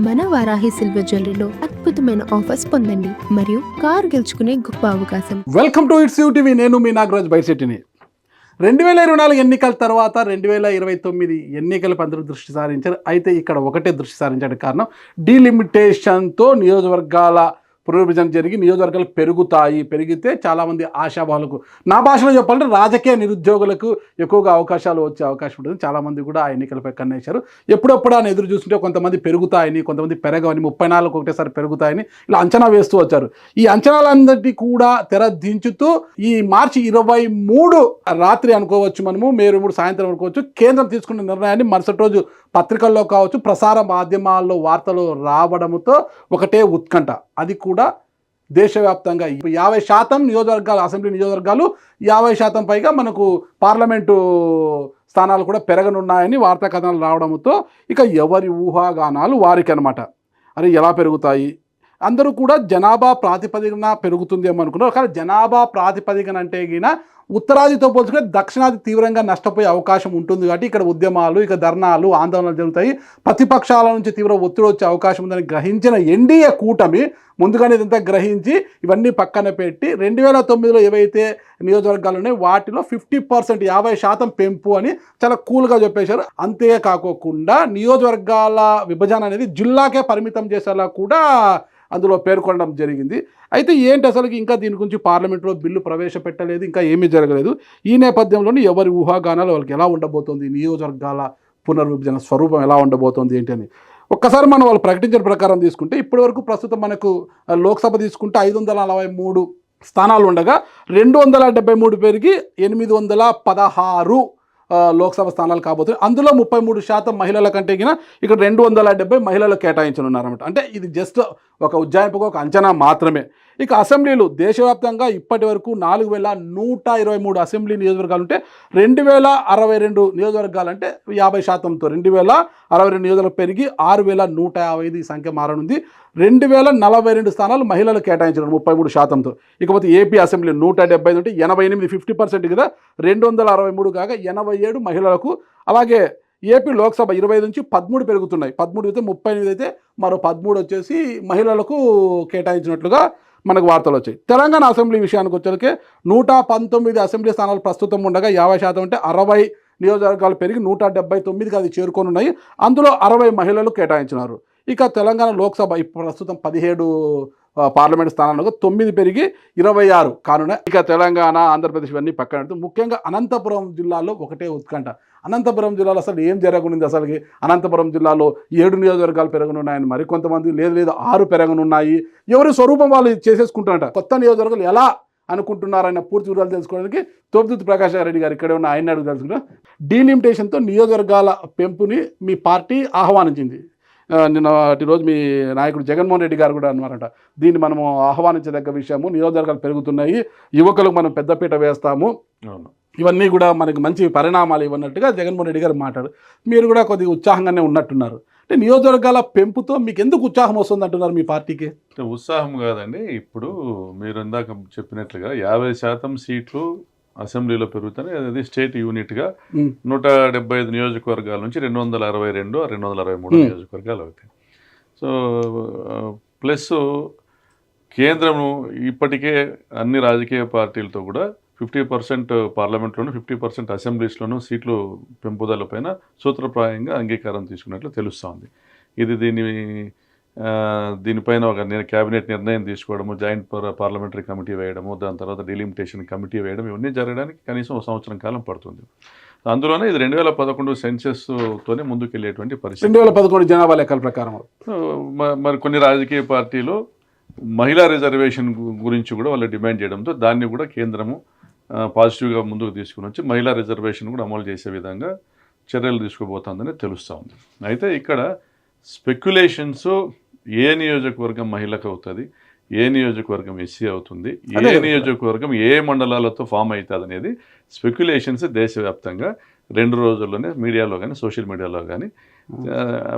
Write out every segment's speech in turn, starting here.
మన వారాహి సిల్వర్ జ్యువెలరీలో అద్భుతమైన ఆఫర్స్ పొందండి మరియు కార్ గెలుచుకునే గొప్ప అవకాశం. Welcome to it's TV. నేను మీ నాగరాజ్ బైశెట్టిని. 2024 ఎన్నికల తర్వాత 2029 ఎన్నికలపై అందరూ దృష్టి సారించారు. అయితే ఇక్కడ ఒకటే దృష్టి సారించడానికి కారణం డీలిమిటేషన్తో నియోజకవర్గాల పునర్విభజన జరిగి నియోజకవర్గాలు పెరిగితే చాలామంది ఆశాభావులకు, నా భాషలో చెప్పాలంటే రాజకీయ నిరుద్యోగులకు ఎక్కువగా అవకాశాలు వచ్చే అవకాశం ఉంటుంది. చాలామంది కూడా ఆ ఎన్నికలపై కన్నేశారు. ఎప్పుడప్పుడు అని ఎదురు చూస్తుంటే కొంతమంది పెరుగుతాయని, కొంతమంది పెరగవని, 34 ఒకటేసారి పెరుగుతాయని ఇలా అంచనా వేస్తూ వచ్చారు. ఈ అంచనాలందరినీ కూడా తెరదించుతూ ఈ మార్చి 23 రాత్రి అనుకోవచ్చు, మనము మే 23 సాయంత్రం అనుకోవచ్చు, కేంద్రం తీసుకున్న నిర్ణయాన్ని మరుసటి రోజు పత్రికల్లో కావచ్చు, ప్రసార మాధ్యమాల్లో వార్తలు రావడంతో ఒకటే ఉత్కంఠ. అది కూడా దేశవ్యాప్తంగా 50% నియోజకవర్గాలు, అసెంబ్లీ నియోజకవర్గాలు 50% పైగా మనకు పార్లమెంటు స్థానాలు కూడా పెరగనున్నాయని వార్తా కథనాలు రావడంతో ఇక ఎవరి ఊహాగానాలు వారికి అనమాట. అరే ఎలా పెరుగుతాయి, అందరూ కూడా జనాభా ప్రాతిపదికన పెరుగుతుందేమో అనుకున్నారు. కానీ జనాభా ప్రాతిపదికన అంటే గిన ఉత్తరాదితో పోల్చుకుంటే దక్షిణాది తీవ్రంగా నష్టపోయే అవకాశం ఉంటుంది. కాబట్టి ఇక్కడ ఉద్యమాలు, ఇక ధర్నాలు, ఆందోళనలు జరుగుతాయి. ప్రతిపక్షాల నుంచి తీవ్ర ఒత్తిడి వచ్చే అవకాశం ఉందని గ్రహించిన ఎన్డీఏ కూటమి ముందుగానే ఇదంతా గ్రహించి ఇవన్నీ పక్కన పెట్టి 2009లో ఏవైతే నియోజకవర్గాలు ఉన్నాయో వాటిలో 50%, 50% పెంపు అని చాలా కూల్గా చెప్పేశారు. అంతేకాకుండా నియోజకవర్గాల విభజన అనేది జిల్లాకే పరిమితం చేసేలా కూడా అందులో పేర్కొనడం జరిగింది. అయితే ఏంటి అసలు ఇంకా దీని గురించి పార్లమెంట్లో బిల్లు ప్రవేశపెట్టలేదు, ఇంకా ఏమీ జరగలేదు. ఈ నేపథ్యంలోనే ఎవరి ఊహాగానాలు వాళ్ళకి ఎలా ఉండబోతోంది, నియోజకవర్గాల పునర్విభజన స్వరూపం ఎలా ఉండబోతోంది ఏంటి అని ఒక్కసారి మనం వాళ్ళు ప్రకటించిన ప్రకారం తీసుకుంటే ఇప్పటివరకు ప్రస్తుతం మనకు లోక్సభ తీసుకుంటే 543 స్థానాలు ఉండగా 273 పెరిగి 816 లోక్సభ స్థానాలు కాబోతున్నాయి. అందులో 33% మహిళల కంటే ఇక్కడ 270 మహిళలు కేటాయించనున్నారన్నమాట. అంటే ఇది జస్ట్ ఒక ఉజ్జాయింపుగా ఒక అంచనా మాత్రమే. ఇక అసెంబ్లీలు దేశవ్యాప్తంగా ఇప్పటి వరకు 4123 అసెంబ్లీ నియోజకవర్గాలు ఉంటే 2062 నియోజకవర్గాలు అంటే 50%తో 2062 నియోజకవర్గాలు పెరిగి 6155 ఈ సంఖ్య మారనుంది. 2042 స్థానాలు మహిళలు కేటాయించారు 33%తో. ఇకపోతే ఏపీ అసెంబ్లీ 175 ఉంటే 88, 50% కదా, 263 కాగా 87 మహిళలకు. అలాగే ఏపీ లోక్సభ 25 నుంచి 13 పెరుగుతున్నాయి. 13 అయితే 38 అయితే మరో 13 వచ్చేసి మహిళలకు కేటాయించినట్లుగా మనకు వార్తలు వచ్చాయి. తెలంగాణ అసెంబ్లీ విషయానికి వచ్చేసరికి 119 అసెంబ్లీ స్థానాలు ప్రస్తుతం ఉండగా 50% అంటే 60 నియోజకవర్గాలు పెరిగి 179కి అది చేరుకొని ఉన్నాయి. అందులో 60 మహిళలు కేటాయించినారు. ఇక తెలంగాణ లోక్సభ ఇప్పుడు ప్రస్తుతం 17 పార్లమెంట్ స్థానాలకు 9 పెరిగి 26 కానున్నాయి. ఇక తెలంగాణ, ఆంధ్రప్రదేశ్ ఇవన్నీ పక్కన పెడితే ముఖ్యంగా అనంతపురం జిల్లాలో ఒకటే ఉత్కంఠ. అనంతపురం జిల్లాలో అసలు ఏం జరగనుంది, అసలుకి అనంతపురం జిల్లాలో 7 నియోజకవర్గాలు పెరగనున్నాయని మరికొంతమంది లేదు 6 పెరగనున్నాయి. ఎవరి స్వరూపం వాళ్ళు చేసేసుకుంటారంట. కొత్త నియోజకవర్గాలు ఎలా అనుకుంటున్నారన్న పూర్తి వివరాలు తెలుసుకోవడానికి తోపుదుర్తి ప్రకాష్ రెడ్డి గారు ఇక్కడే ఉన్న ఆయన అడుగు తెలుసుకుంటాం. డీలిమిటేషన్తో నియోజకవర్గాల పెంపుని మీ పార్టీ ఆహ్వానించింది. నిన్నటి రోజు మీ నాయకుడు జగన్మోహన్ రెడ్డి గారు కూడా అన్నారంట, దీన్ని మనము ఆహ్వానించదగ్గ విషయము, నియోజకవర్గాలు పెరుగుతున్నాయి, యువకులకు మనం పెద్దపీట వేస్తాము, ఇవన్నీ కూడా మనకి మంచి పరిణామాలు ఇవ్వన్నట్టుగా జగన్మోహన్ రెడ్డి గారు మాట్లాడు. మీరు కూడా కొద్దిగా ఉత్సాహంగానే ఉన్నట్టున్నారు. అంటే నియోజకవర్గాల పెంపుతో మీకు ఎందుకు ఉత్సాహం వస్తుంది అంటున్నారు మీ పార్టీకి? ఉత్సాహం కాదండి, ఇప్పుడు మీరు ఇందాక చెప్పినట్లుగా 50% సీట్లు అసెంబ్లీలో పెరుగుతాయి. అది స్టేట్ యూనిట్గా 175 నియోజకవర్గాల నుంచి 262, 263 నియోజకవర్గాలు అవుతాయి. సో ప్లస్ కేంద్రము ఇప్పటికే అన్ని రాజకీయ పార్టీలతో కూడా 50% పార్లమెంట్లోను 50% అసెంబ్లీస్లోనూ సీట్లు పెంపుదల పైన సూత్రప్రాయంగా అంగీకారం తీసుకున్నట్లు తెలుస్తోంది. ఇది దీనిపైన ఒక క్యాబినెట్ నిర్ణయం తీసుకోవడము, జాయింట్ పార్లమెంటరీ కమిటీ వేయడము, దాని తర్వాత డీలిమిటేషన్ కమిటీ వేయడం, ఇవన్నీ జరగడానికి కనీసం 1 సంవత్సరం కాలం పడుతుంది. అందులోనే ఇది 2011 సెన్సెస్తోనే ముందుకెళ్ళేటువంటి పరిస్థితి. 2011 జనాభా లెక్కల ప్రకారం మరి కొన్ని రాజకీయ పార్టీలు మహిళా రిజర్వేషన్ గురించి కూడా వాళ్ళు డిమాండ్ చేయడంతో దాన్ని కూడా కేంద్రము పాజిటివ్గా ముందుకు తీసుకుని వచ్చి మహిళా రిజర్వేషన్ కూడా అమలు చేసే విధంగా చర్యలు తీసుకోబోతుందని తెలుస్తూ ఉంది. అయితే ఇక్కడ స్పెక్యులేషన్స్ ఏ నియోజకవర్గం మహిళకు అవుతుంది, ఏ నియోజకవర్గం ఎస్సీ అవుతుంది, ఏ నియోజకవర్గం ఏ మండలాలతో ఫామ్ అవుతుంది అనేది స్పెక్యులేషన్స్ దేశవ్యాప్తంగా 2 రోజుల్లోనే మీడియాలో కానీ సోషల్ మీడియాలో కానీ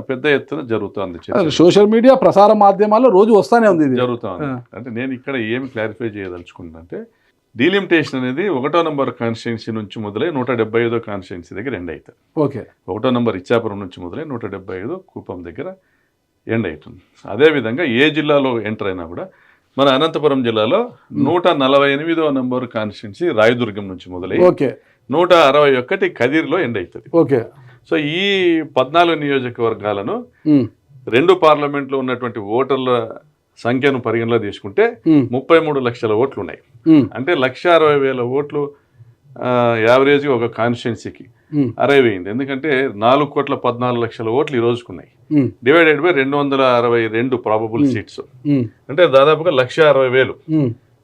పెద్ద ఎత్తున జరుగుతుంది. సోషల్ మీడియా ప్రసార మాధ్యమాల్లో రోజు వస్తూనే ఉంది జరుగుతుంది. అంటే నేను ఇక్కడ ఏమి క్లారిఫై చేయదలుచుకుంటే డీలిమిటేషన్ అనేది 1వ నంబర్ కాన్స్టిట్యున్సీ నుంచి మొదలై 175వ కాన్స్టిట్యున్సీ దగ్గర ఎండ్ అవుతుంది. ఓకే. 1వ నంబర్ ఇచ్చాపురం నుంచి మొదలై 175 కూపం దగ్గర ఎండ్ అవుతుంది. అదేవిధంగా ఏ జిల్లాలో ఎంటర్ అయినా కూడా మన అనంతపురం జిల్లాలో 148వ నంబర్ కాన్స్టిట్యున్సీ రాయదుర్గం నుంచి మొదలై ఓకే 161 కదిరిలో ఎండ్ అవుతుంది. ఓకే. సో ఈ 14 నియోజకవర్గాలను 2 పార్లమెంట్లో ఉన్నటువంటి ఓటర్ల సంఖ్యను పరిగణలో తీసుకుంటే 33 లక్షల ఓట్లు ఉన్నాయి. అంటే 1,60,000 ఓట్లు యావరేజ్గా ఒక కాన్స్టిట్యున్సీకి అరైవ్ అయింది. ఎందుకంటే 4,14,00,000 ఓట్లు ఈ రోజుకున్నాయి. డివైడెడ్ బై 262 ప్రాబబుల్ సీట్స్ అంటే దాదాపుగా 1,60,000.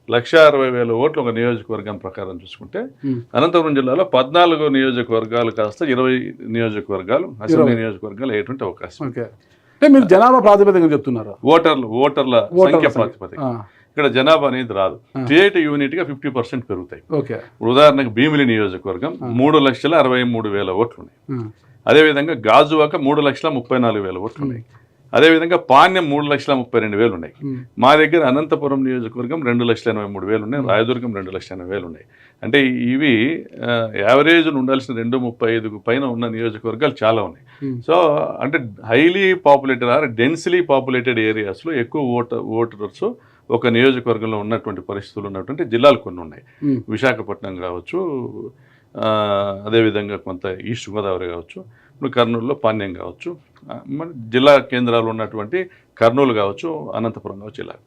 1,60,000 ఓట్లు ఒక నియోజకవర్గం ప్రకారం చూసుకుంటే అనంతపురం జిల్లాలో 14 నియోజకవర్గాలు కాస్త 20 నియోజకవర్గాలు అసెంబ్లీ నియోజకవర్గాలు అయ్యేటువంటి అవకాశం. అంటే మీరు జనాభా ప్రాతిపదికన చెప్తున్నారు. ఓటర్ల సంఖ్య ప్రాతిపదిక. ఇక్కడ జనాభా అనేది రాదు. స్టేట్ యూనిట్ గా 50% పెరుగుతాయి. ఉదాహరణకు భీమిలి నియోజకవర్గం 3,63,000 ఓట్లు ఉన్నాయి. అదేవిధంగా గాజువాక 3,34,000 ఓట్లు ఉన్నాయి. అదేవిధంగా పాణ్యం 3,32,000 ఉన్నాయి. మా దగ్గర అనంతపురం నియోజకవర్గం 2,83,000 ఉన్నాయి. రాయదుర్గం 2,80,000 ఉన్నాయి. అంటే ఇవి యావరేజ్ ఉండాల్సిన 235 పైన ఉన్న నియోజకవర్గాలు చాలా ఉన్నాయి. సో అంటే highly populated or densely populated ఏరియాస్లో ఎక్కువ ఓటర్స్ ఒక నియోజకవర్గంలో ఉన్నటువంటి పరిస్థితులు ఉన్నటువంటి జిల్లాలు కొన్ని ఉన్నాయి. విశాఖపట్నం కావచ్చు, అదేవిధంగా కొంత ఈస్ట్ గోదావరి కావచ్చు, ఇప్పుడు కర్నూలులో పాణ్యం కావచ్చు, జిల్లా కేంద్రాలు ఉన్నటువంటి కర్నూలు కావచ్చు, అనంతపురం కావచ్చు ఇలా.